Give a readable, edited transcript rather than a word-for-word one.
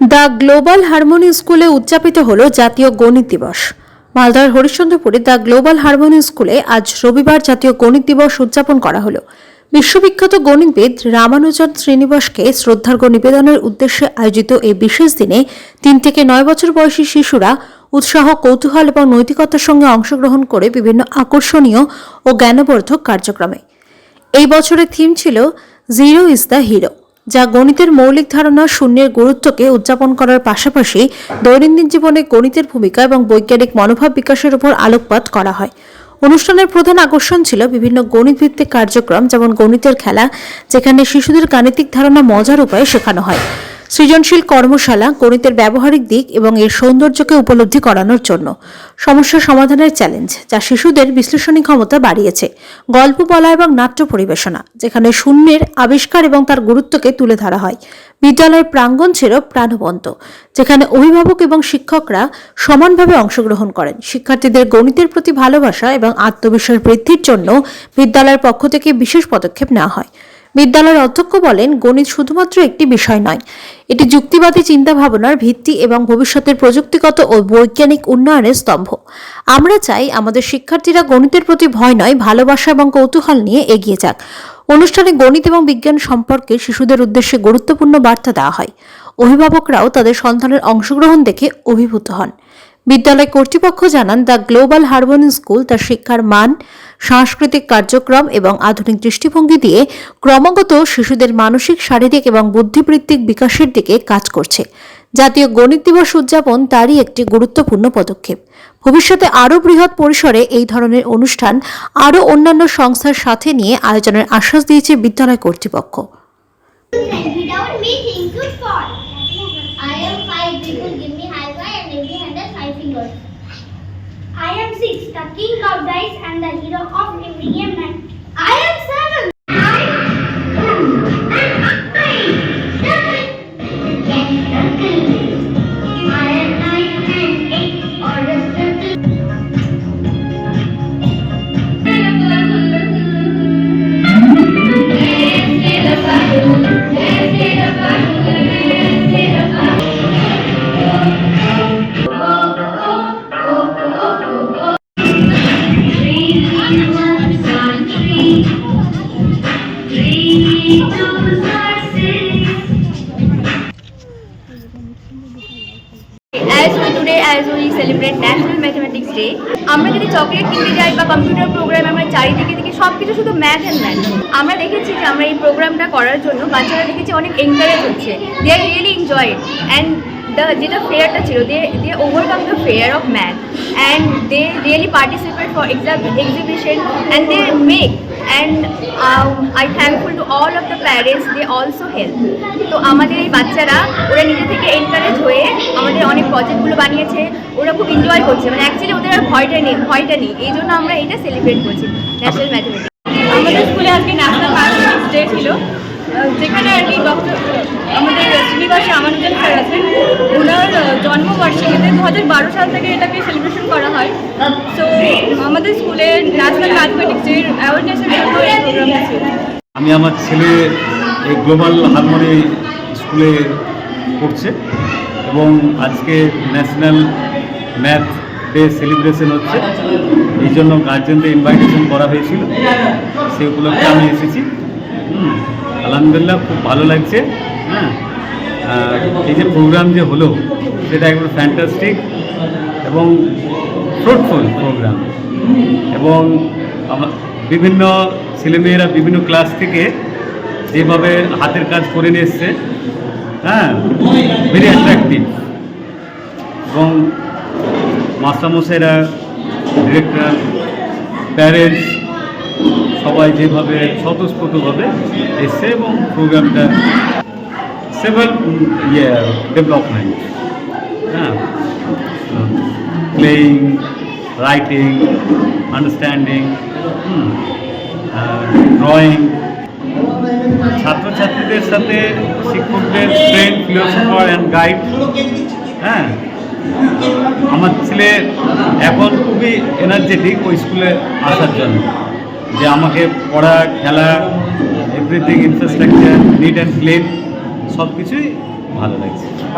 The global harmony স্কুলে উদযাপিত হল জাতীয় গণিত দিবস। মালদার হরিশ্চন্দ্রপুরে দ্য গ্লোবাল হারমোনি স্কুলে আজ রবিবার জাতীয় গণিত দিবস উদযাপন করা হলো। বিশ্ববিখ্যাত গণিতবিদ রামানুজন শ্রীনিবাসকে শ্রদ্ধার্ঘ্য নিবেদনের উদ্দেশ্যে আয়োজিত এই বিশেষ দিনে 3 থেকে 9 বছর বয়সী শিশুরা উৎসাহ, কৌতূহল এবং নৈতিকতার সঙ্গে অংশগ্রহণ করে বিভিন্ন আকর্ষণীয় ও জ্ঞানবর্ধক কার্যক্রমে। এই বছরের থিম ছিল জিরো ইজ দ্য হিরো, যা গণিতের মৌলিক ধারণা শূন্যের গুরুত্বকে উদযাপন করার পাশাপাশি দৈনন্দিন জীবনে গণিতের ভূমিকা এবং বৈজ্ঞানিক মনোভাব বিকাশের উপর আলোকপাত করা হয়। অনুষ্ঠানের প্রধান আকর্ষণ ছিল বিভিন্ন গণিত ভিত্তিক কার্যক্রম, যেমন গণিতের খেলা, যেখানে শিশুদের গাণিতিক ধারণা মজার উপায়ে শেখানো হয়, সৃজনশীল কর্মশালা, গণিতের ব্যবহারিক দিক এবং এর সৌন্দর্যকে উপলব্ধি করানোর জন্য সমস্যা সমাধানের চ্যালেঞ্জ, যা শিশুদের বিশ্লেষণী ক্ষমতা বাড়িয়েছে, গল্প বলা এবং নাট্য পরিবেশনা, যেখানে শূন্যের আবিষ্কার এবং তার গুরুত্বকে তুলে ধরা হয়। বিদ্যালয়ের প্রাঙ্গণ ছিল প্রাণবন্ত, যেখানে অভিভাবক এবং শিক্ষকরা সমানভাবে অংশগ্রহণ করেন। শিক্ষার্থীদের গণিতের প্রতি ভালোবাসা এবং আত্মবিশ্বাস বৃদ্ধির জন্য বিদ্যালয়ের পক্ষ থেকে বিশেষ পদক্ষেপ নেওয়া হয়। বিদ্যালয়ের অধ্যক্ষ বলেন, গণিত শুধুমাত্র একটি বিষয় নয়, এটি যুক্তিবাদী চিন্তাভাবনার ভিত্তি এবং ভবিষ্যতের প্রযুক্তিগত ও বৈজ্ঞানিক উন্নয়নের স্তম্ভ। আমরা চাই আমাদের শিক্ষার্থীরা গণিতের প্রতি ভয় নয়, ভালোবাসা এবং কৌতূহল নিয়ে এগিয়ে যাক। অনুষ্ঠানে গণিত এবং বিজ্ঞান সম্পর্কে শিশুদের উদ্দেশ্যে গুরুত্বপূর্ণ বার্তা দেওয়া হয়। অভিভাবকরাও তাদের সন্তানের অংশগ্রহণ দেখে অভিভূত হন। বিদ্যালয় কর্তৃপক্ষ জানান, দ্য গ্লোবাল হারমোনি স্কুল তার শিক্ষার মান, সাংস্কৃতিক কার্যক্রম এবং আধুনিক দৃষ্টিভঙ্গি দিয়ে ক্রমাগত শিশুদের মানসিক, শারীরিক এবং বুদ্ধিবৃত্তিক বিকাশের দিকে কাজ করছে। জাতীয় গণিত দিবস উদযাপন তারই একটি গুরুত্বপূর্ণ পদক্ষেপ। ভবিষ্যতে আরও বৃহৎ পরিসরে এই ধরনের অনুষ্ঠান আরও অন্যান্য সংস্থার সাথে নিয়ে আয়োজনের আশ্বাস দিয়েছে বিদ্যালয় কর্তৃপক্ষ। I am 6, the king of dice and the hero of every game night. I am 7. As we celebrate National Mathematics Day, আমরা যদি চকলেট কিনতে যাই বা কম্পিউটার প্রোগ্রাম, আমরা চারিদিকে দেখি সবকিছু শুধু ম্যাথ অ্যান্ড ম্যাথ। আমরা দেখেছি যে আমরা এই প্রোগ্রামটা করার জন্য বাচ্চারা দেখেছি অনেক এনকারেজ হচ্ছে, they are really enjoy it, and যেটা ফেয়ারটা ছিল, they overcome the fear of math and they really participate for exhibition and they make, and I thankful to all of the parents, they also help. তো আমাদের এই বাচ্চারা ওরা নিজে থেকে এনকারেজ হয়ে আমাদের অনেক প্রজেক্টগুলো বানিয়েছে, ওরা খুব এনজয় করছে, মানে অ্যাকচুয়ালি ওদের আর ভয়টা নেই, এই জন্য আমরা এটা সেলিব্রেট করছি ন্যাশনাল ম্যাথমেটিক্স। আমাদের স্কুলে আজকে ন্যাশনাল ম্যাথমেটিক্স ডে ছিল, যেখানে আর কি আমাদের শ্রীনিবাস রামানুজন স্যার আছেন, ওনার জন্মবার্ষিকীতে 2012 সাল থেকে এটাকে সেলিব্রেশন করা হয়। তো আমাদের স্কুলে ন্যাশনাল ম্যাথমেটিক্স ডের অ্যাওয়ারনেসের জন্য এই প্রোগ্রামটা ছিল। আমি আমার ছেলে এই গ্লোবাল হারমোনি স্কুলে পড়ছে এবং আজকে ন্যাশনাল ম্যাথ ডে সেলিব্রেশন হচ্ছে, এই জন্য গার্জেনদের ইনভাইটেশন করা হয়েছিল, সেই উপলক্ষে আমি এসেছি। আলহামদুলিল্লাহ, খুব ভালো লাগছে। এই যে প্রোগ্রাম যে হলো সেটা একদম ফ্যান্টাস্টিক এবং ফ্রুটফুল প্রোগ্রাম, এবং বিভিন্ন ছেলেমেয়েরা বিভিন্ন ক্লাস থেকে যেভাবে হাতের কাজ করে নিয়ে এসছে, ভেরি অ্যাট্রাকটিভ, এবং মাস্টারমশাইরা, ডিরেক্টর, প্যারেন্টস সবাই যেভাবে স্বতঃস্ফূর্তভাবে এসছে এবং প্রোগ্রামটা several development, playing, writing, understanding, drawing, ছাত্রছাত্রীদের সাথে শিক্ষকদের ফ্রেন্ড, ফিলোসফার অ্যান্ড গাইড। আমার ছেলে এখন খুবই এনার্জেটিক ওই স্কুলে আসার জন্য, যে আমাকে পড়া, খেলা, everything, infrastructure, neat and clean সব কিছুই ভালো লাগছে।